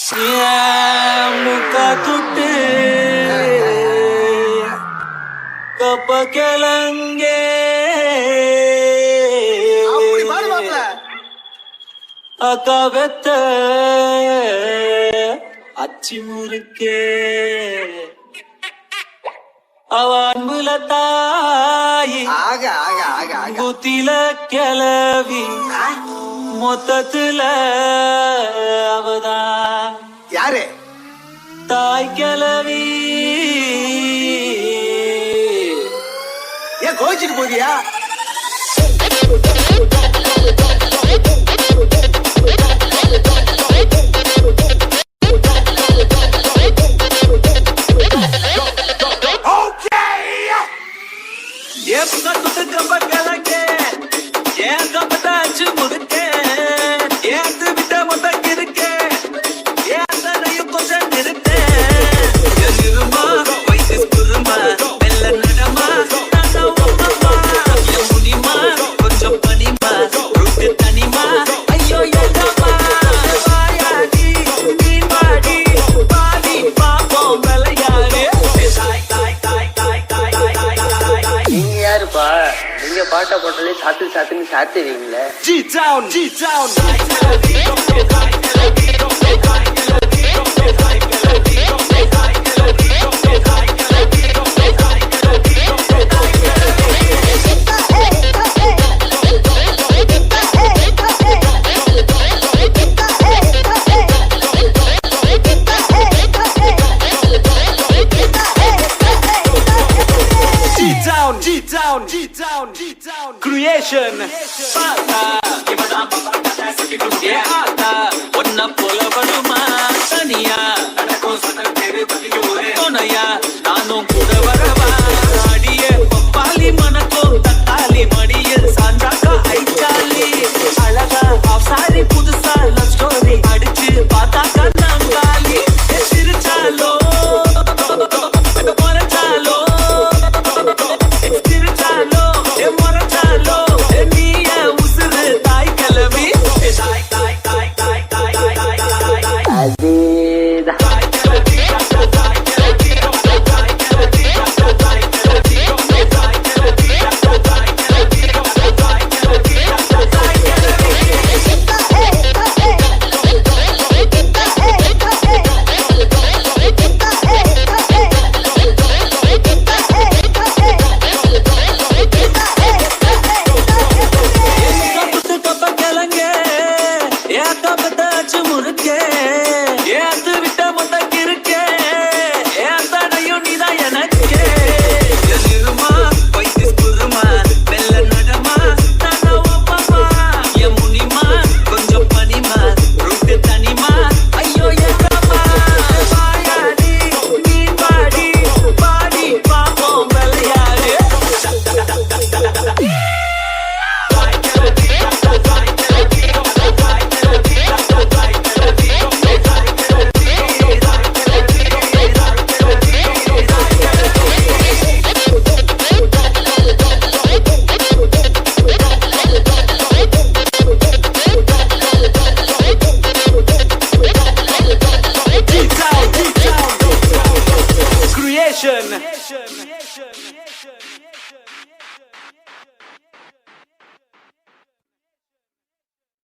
ಮುಖ ತುಟ್ಟಿ ಕಪ್ಪ ಕೆಳಂಗೆ அக்காவத்த அச்சி முறுக்கே அவ அன்புல தாயி குத்தில கிளவி மொத்தத்துல அவதான் யாரு தாய் கிளவி ஏன் கோச்சிட்டு போதியா நீங்க பாட்ட போட்டாலே சாத்து சாத்துன்னு சாத்துவீங்களே. Creation ஒன்ன போல வருமா தனியா துணையா நானும் கூட வரவா அடிய பப்பாளி மணக்கும் தக்காளி மடியில் சாஞ்சாக்கா ஐச்சாலி அழகா சாரி புதுசா லவ் ஸ்டோரி அடிச்சு பார்த்தாக்கா நாங்காலி சிரிச்சாலோ மறைச்சாலோ சிரிச்சாலோ மறைச்சாலோ நீய உசுறு தாய் கிளவி அது